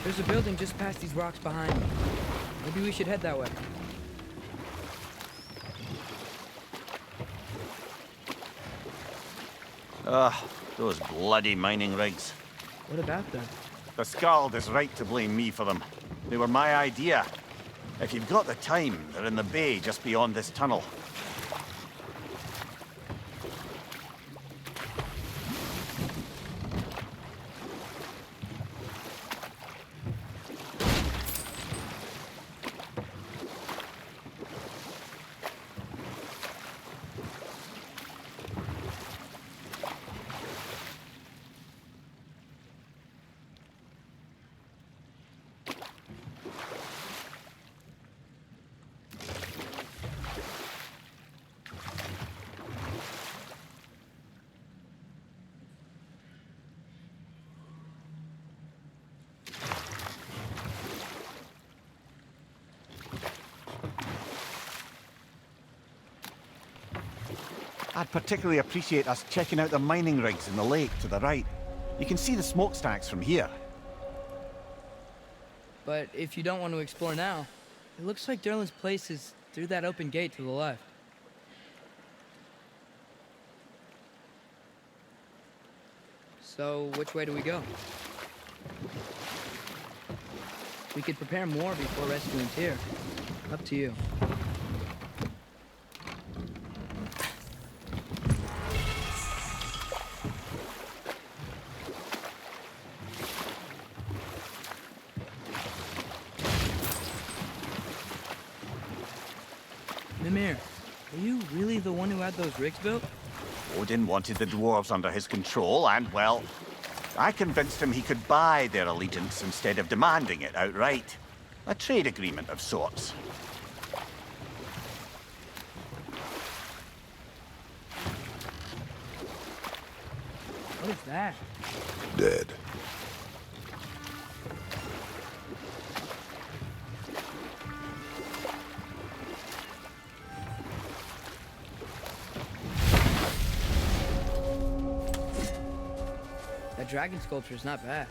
There's a building just past these rocks behind me. Maybe we should head that way. Ugh, those bloody mining rigs. What about them? The Skald is right to blame me for them. They were my idea. If you've got the time, they're in the bay just beyond this tunnel. I'd particularly appreciate us checking out the mining rigs in the lake to the right. You can see the smokestacks from here. But if you don't want to explore now, it looks like Derlin's place is through that open gate to the left. So, which way do we go? We could prepare more before rescuing Tyr. Up to you. Mimir, are you really the one who had those rigs built? Odin wanted the dwarves under his control, and, well, I convinced him he could buy their allegiance instead of demanding it outright. A trade agreement of sorts. What is that? Dead. That dragon sculpture is not bad.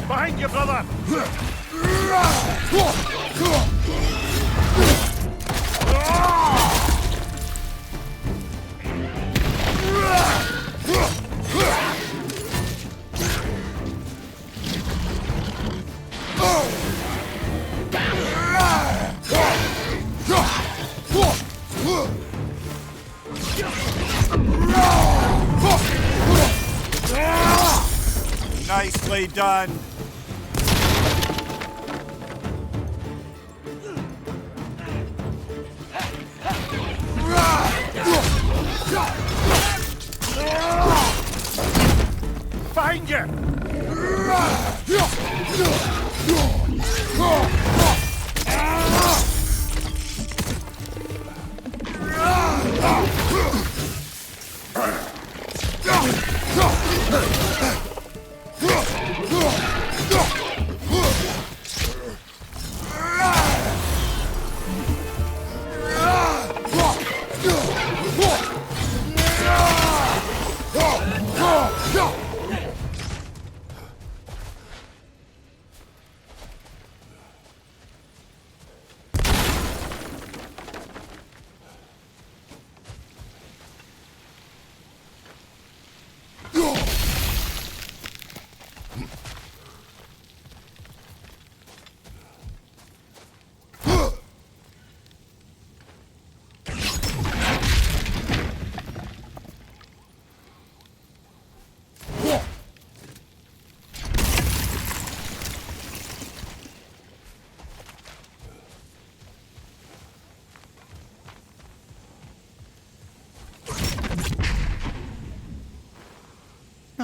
Behind you, brother! Nicely done. Find you!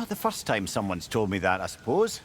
Not the first time someone's told me that, I suppose.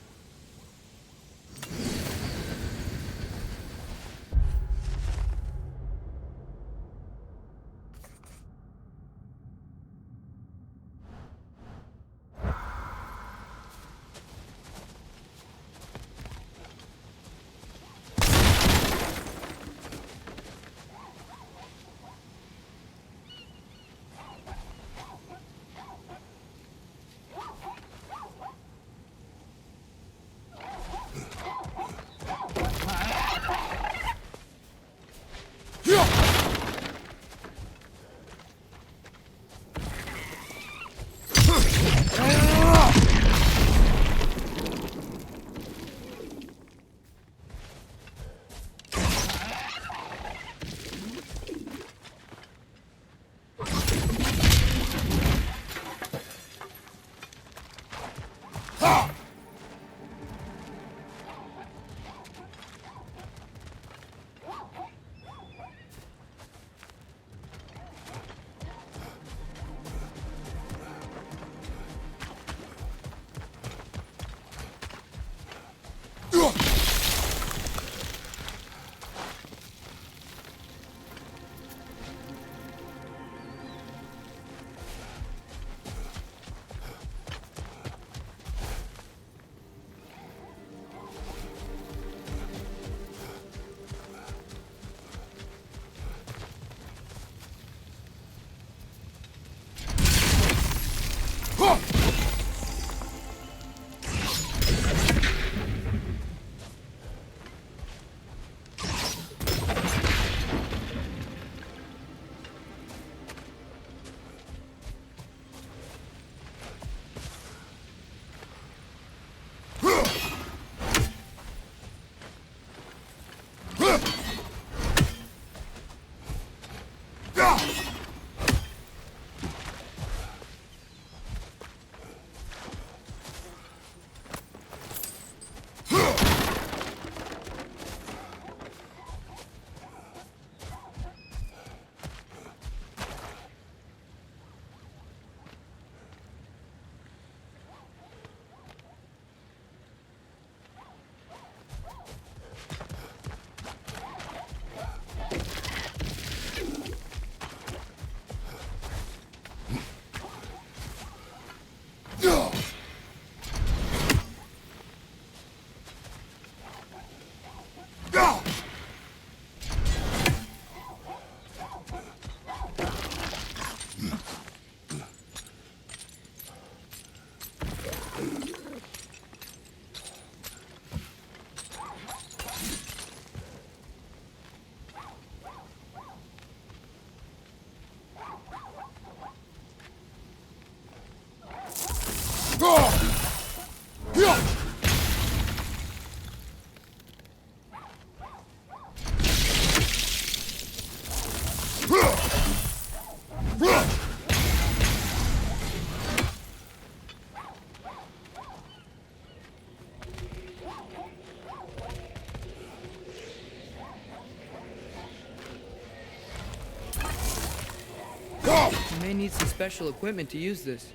You may need some special equipment to use this.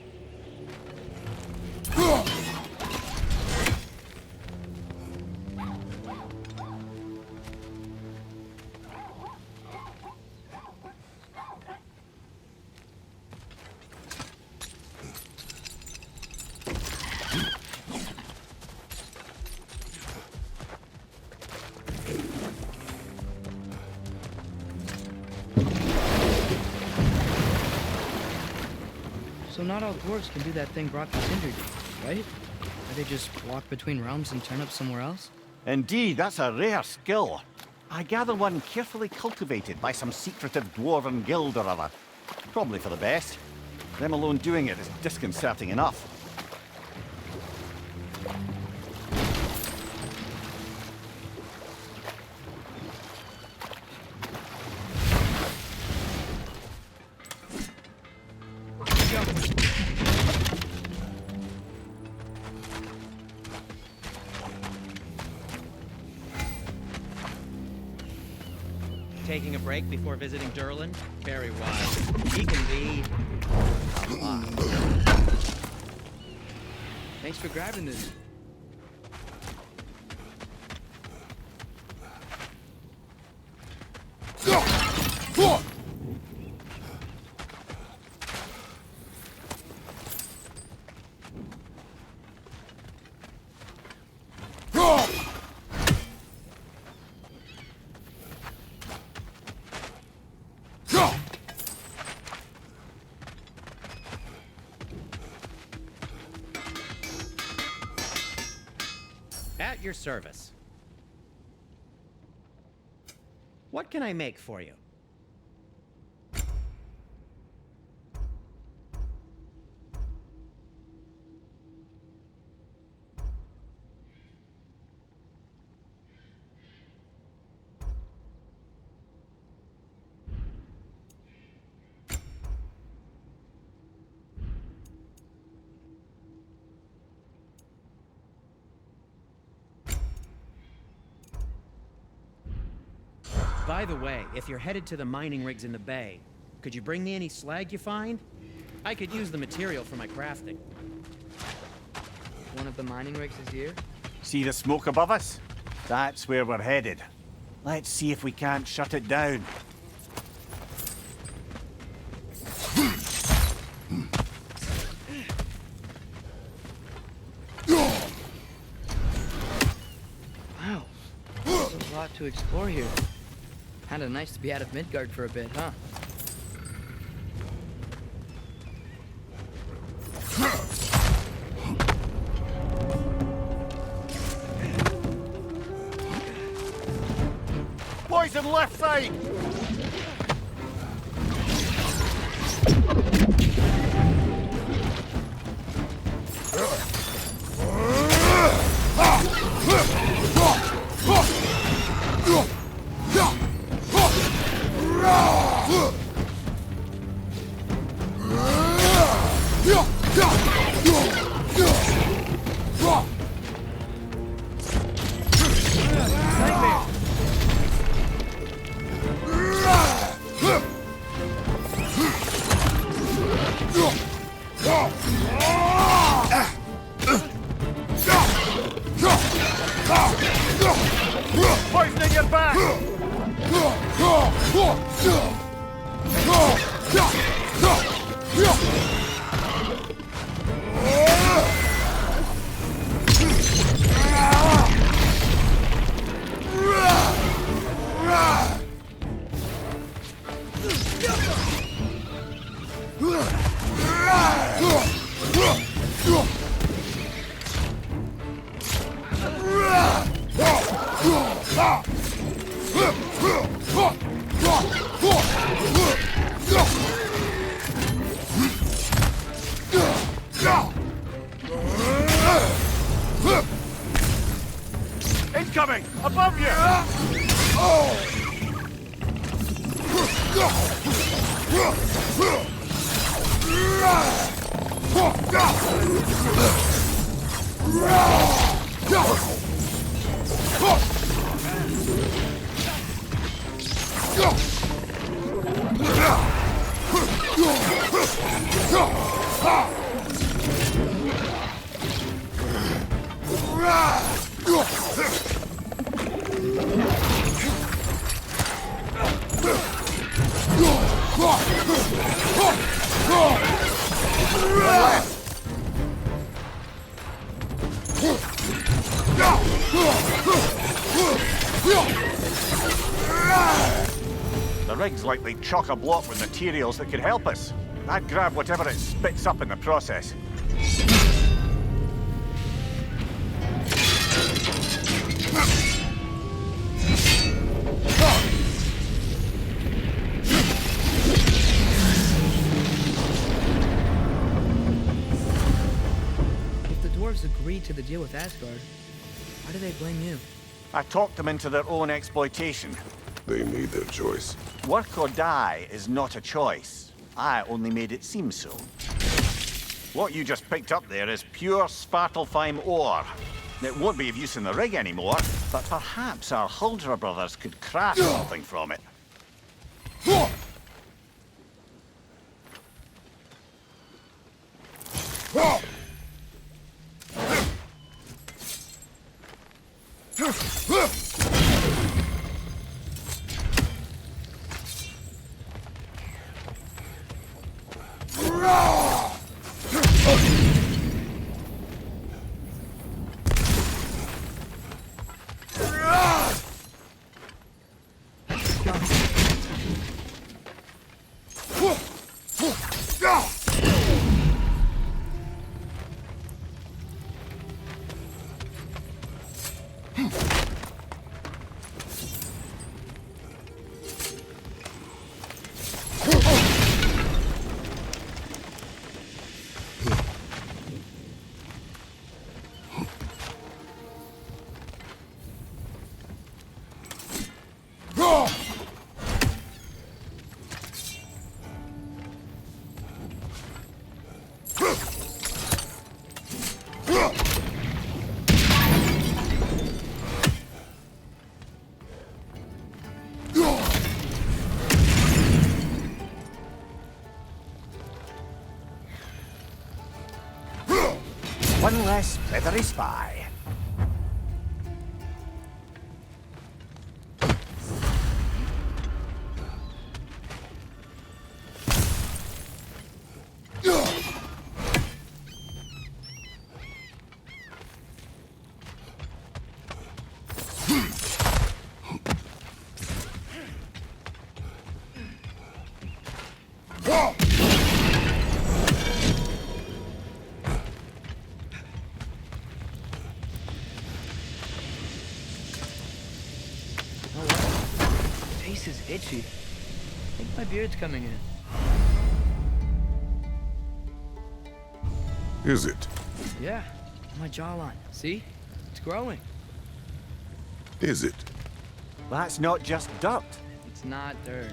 So not all dwarves can do that thing Brock and Cinder do, right? Or they just walk between realms and turn up somewhere else? Indeed, that's a rare skill. I gather one carefully cultivated by some secretive dwarven guild or other. Probably for the best. Them alone doing it is disconcerting enough. Taking a break before visiting Durlin? Very wise. He can be a lot. Thanks for grabbing this. At your service. What can I make for you? By the way, if you're headed to the mining rigs in the bay, could you bring me any slag you find? I could use the material for my crafting. One of the mining rigs is here? See the smoke above us? That's where we're headed. Let's see if we can't shut it down. Wow. There's a lot to explore here. Kinda nice to be out of Midgard for a bit, huh? Poison left side! Poison in your back! Incoming! Above you! The rig's likely chock-a-block with materials that could help us. I'd grab whatever it spits up in the process. If the dwarves agreed to the deal with Asgard, why do they blame you? I talked them into their own exploitation. They made their choice. Work or die is not a choice. I only made it seem so. What you just picked up there is pure Svartalfheim ore. It won't be of use in the rig anymore, but perhaps our Huldra brothers could craft something from it. One less feathery spy. Oh wow. Face is itchy. I think my beard's coming in. Is it? Yeah, my jawline. See? It's growing. Is it? That's not just dirt. It's not dirt.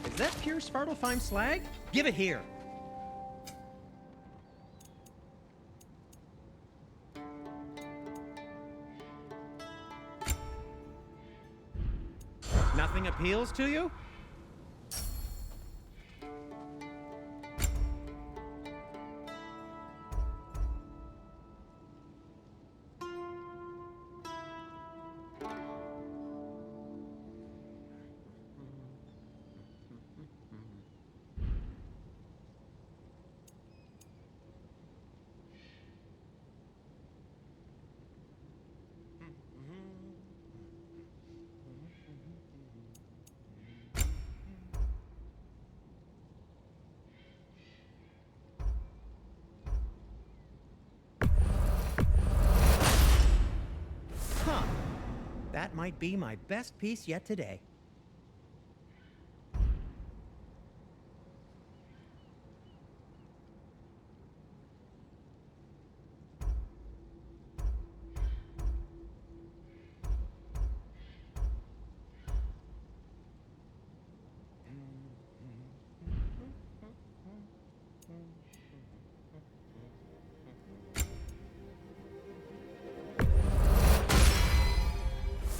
Is that pure Svartalfheim slag? Give it here. Nothing appeals to you? Huh. That might be my best piece yet today.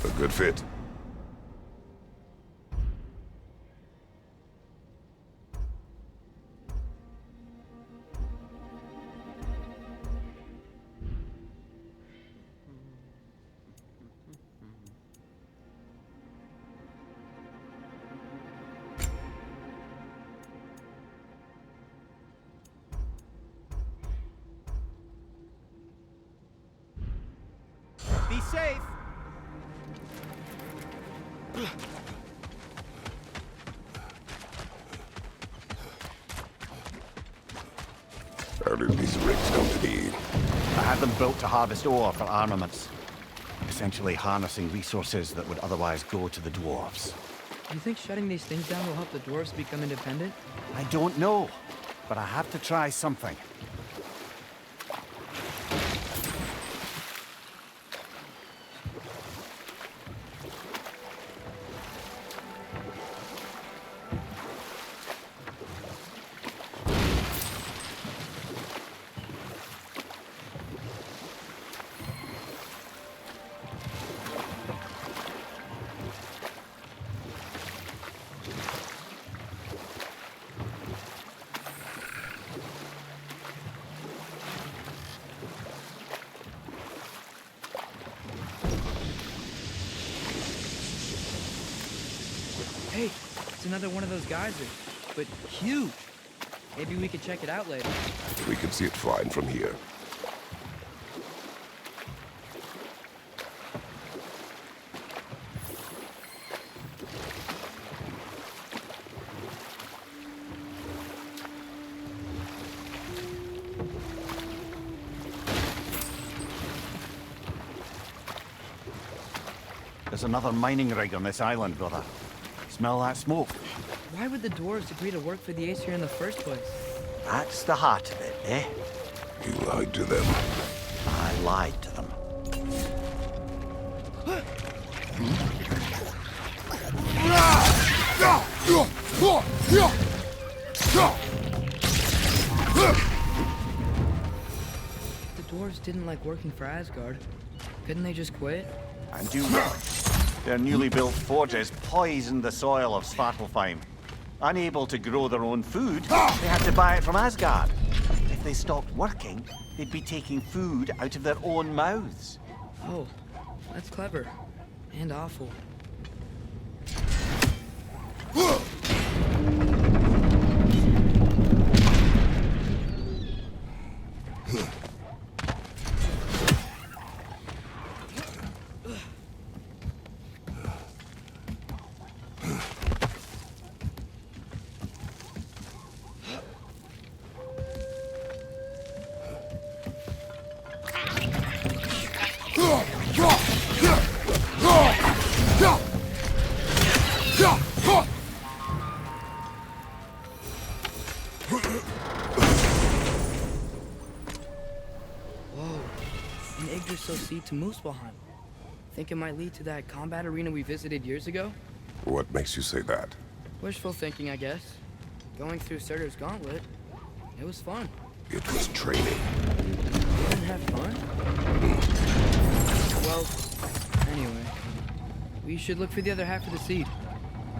A good fit. Be safe. How did these rigs come to be? I had them built to harvest ore for armaments. Essentially harnessing resources that would otherwise go to the dwarves. Do you think shutting these things down will help the dwarves become independent? I don't know, but I have to try something. another one of those geysers, but huge. Maybe we could check it out later. We can see it fine from here. There's another mining rig on this island, brother. Smell that smoke? Why would the dwarves agree to work for the Aesir in the first place? That's the heart of it, eh? You lied to them. I lied to them. The dwarves didn't like working for Asgard. Couldn't they just quit? And do what? Their newly built forges poisoned the soil of Svartalfheim. Unable to grow their own food, they had to buy it from Asgard. If they stopped working, they'd be taking food out of their own mouths. Oh, that's clever. And awful. An Yggdrasil seed to Muspelheim. Think it might lead to that combat arena we visited years ago? What makes you say that? Wishful thinking, I guess. Going through Surtur's gauntlet, it was fun. It was training. You didn't have fun? Well, anyway. We should look for the other half of the seed.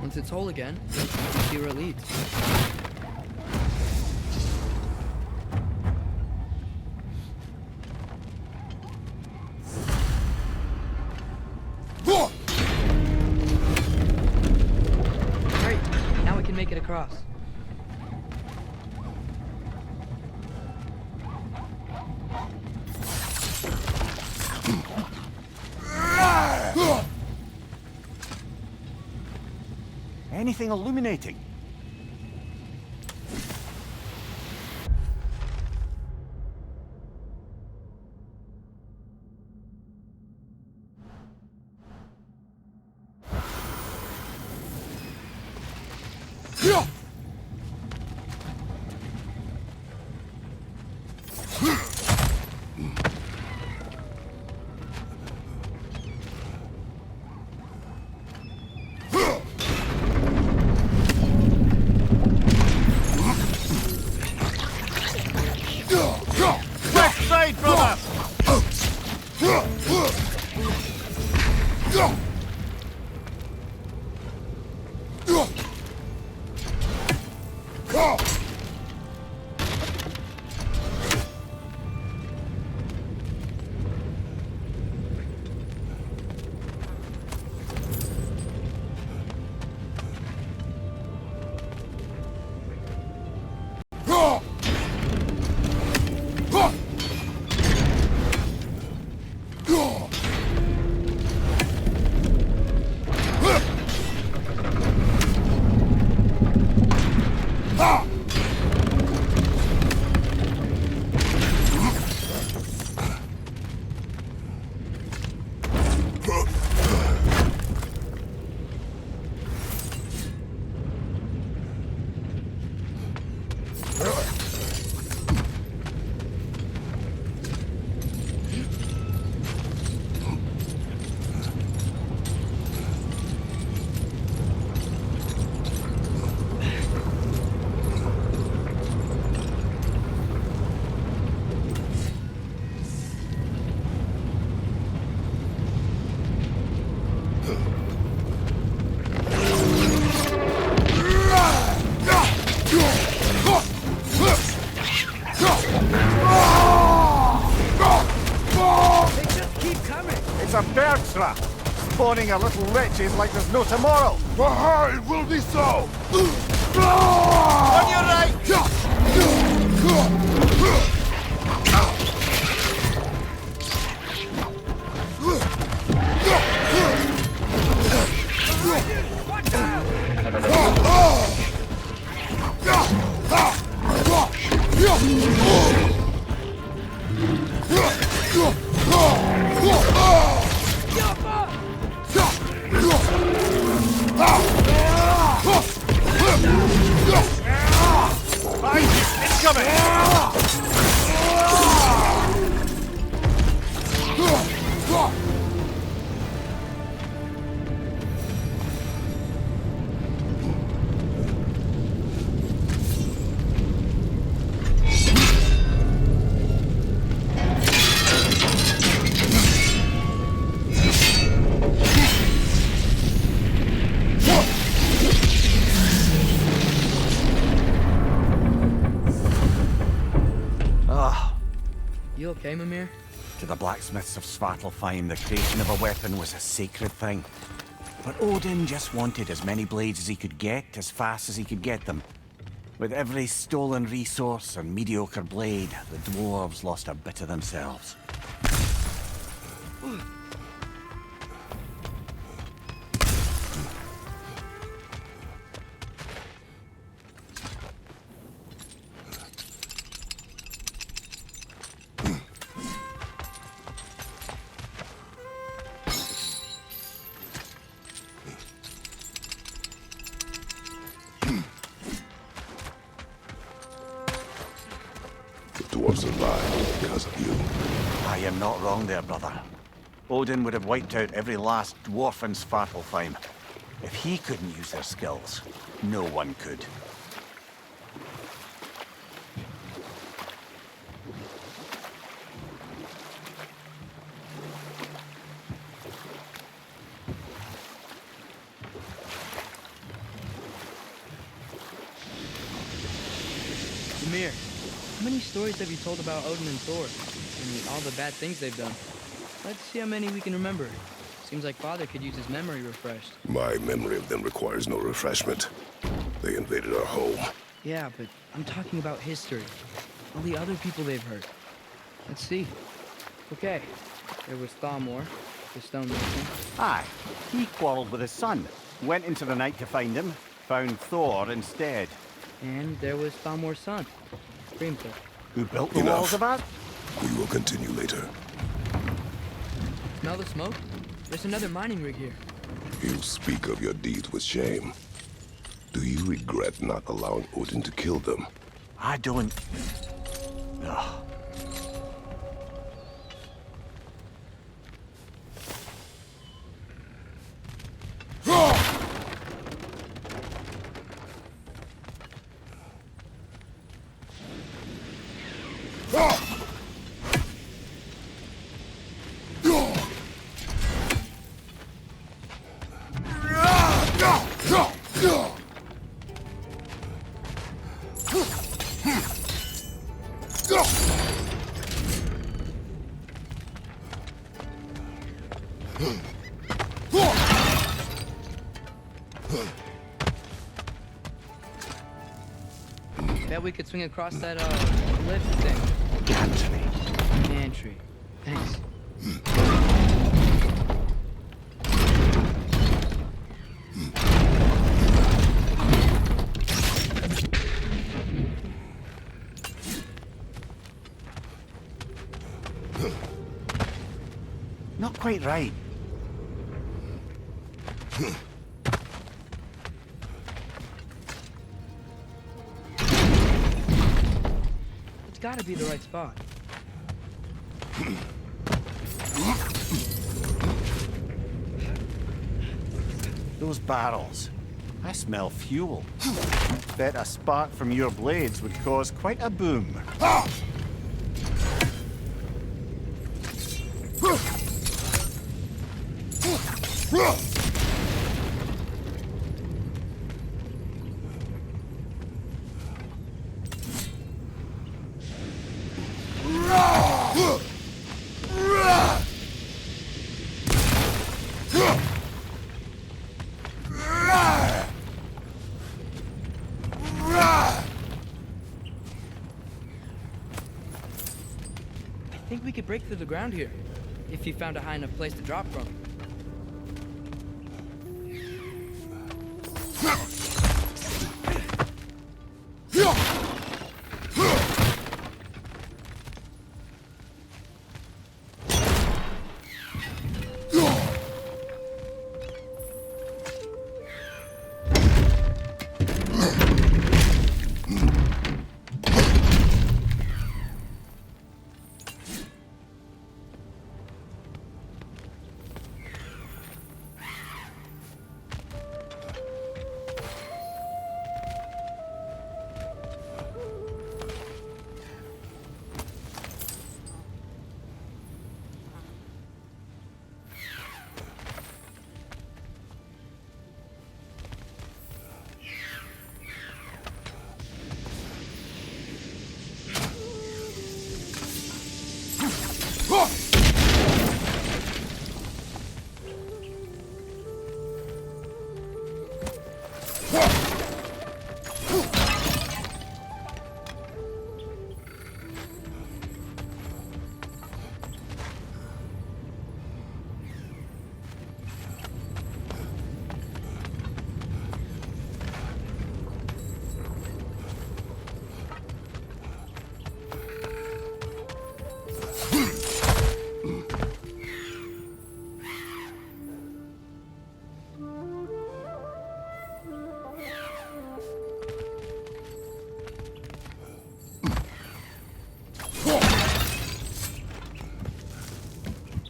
Once it's whole again, we can see where it leads. Great, now we can make it across. Anything illuminating? Side, brother! It's a bird trap! spawning our little wretches like there's no tomorrow. It will be so! On your right! It's coming! You okay, Mimir? To the blacksmiths of Svartalfheim, the creation of a weapon was a sacred thing. But Odin just wanted as many blades as he could get, as fast as he could get them. With every stolen resource and mediocre blade, the dwarves lost a bit of themselves. The dwarves survived because of you. I am not wrong there, brother. Odin would have wiped out every last dwarf in Svartalfheim. If he couldn't use their skills, no one could. Mimir, how many stories have you told about Odin and Thor? And all the bad things they've done? Let's see how many we can remember. Seems like Father could use his memory refreshed. My memory of them requires no refreshment. They invaded our home. Yeah, but I'm talking about history. All the other people they've hurt. Let's see. Okay, there was Thalmor, the stonemason. Aye, he quarreled with his son. Went into the night to find him, found Thor instead. And there was Thalmor's son, Grimthor. Who built the Enough. walls of that? We will continue later. Smell the smoke? There's another mining rig here. You speak of your deeds with shame. Do you regret not allowing Odin to kill them? I don't... Ugh. Bet we could swing across that, lift thing. Gantry. Gantry. Thanks. Not quite right. It's gotta be the right spot. Those barrels. I smell fuel. Bet a spark from your blades would cause quite a boom. think we could break through the ground here, if you found a high enough place to drop from.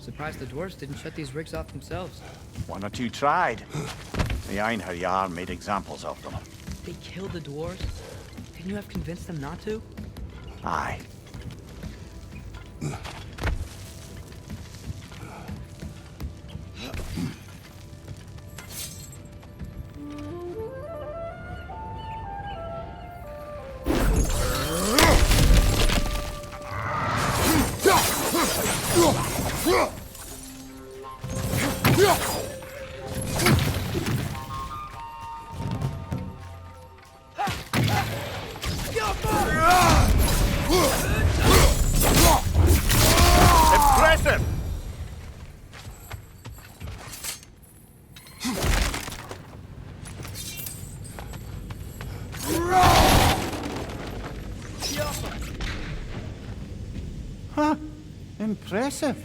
Surprised the dwarves didn't shut these rigs off themselves. One or two tried. The Einherjar made examples of them. They killed the dwarves? Couldn't you have convinced them not to? Aye. Impressive! Huh? Impressive.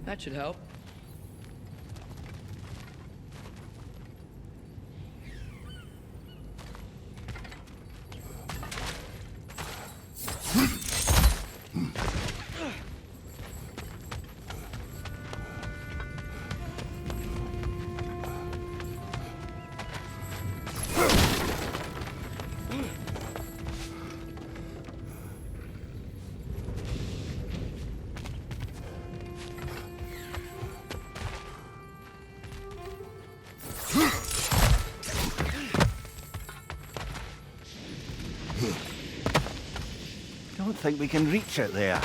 That should help. Don't think we can reach it there.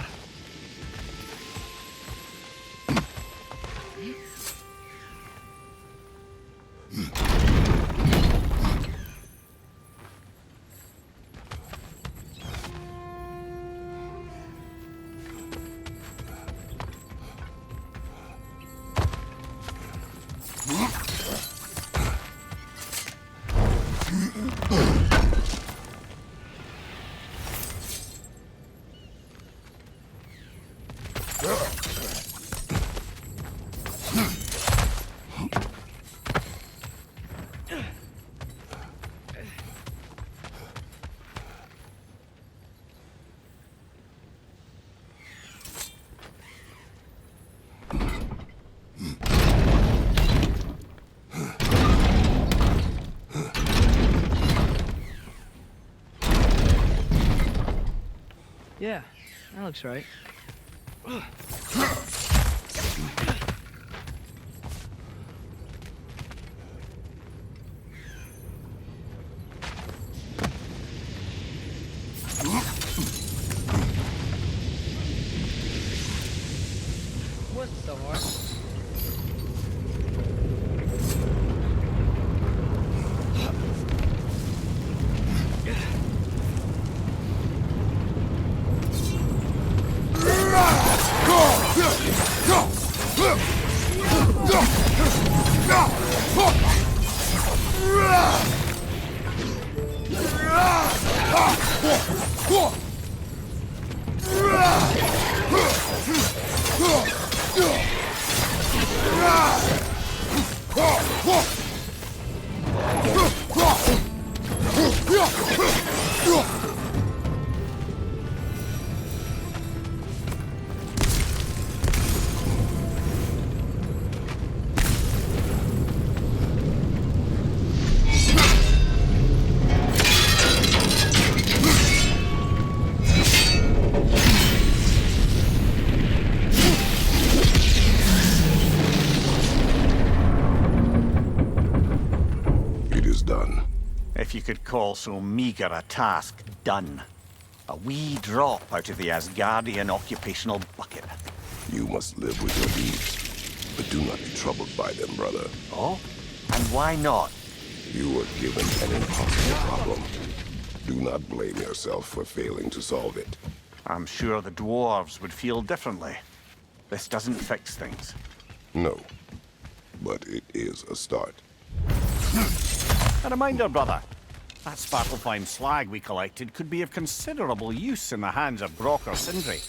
Yeah, that looks right. It is done. If you could call so meager a task done. A wee drop out of the Asgardian occupational bucket. You must live with your deeds, but do not be troubled by them, brother. Oh? And why not? You were given an impossible problem. Do not blame yourself for failing to solve it. I'm sure the dwarves would feel differently. This doesn't fix things. No, but it is a start. A reminder, brother. That Svartalfheim slag we collected could be of considerable use in the hands of Brock or Sindri.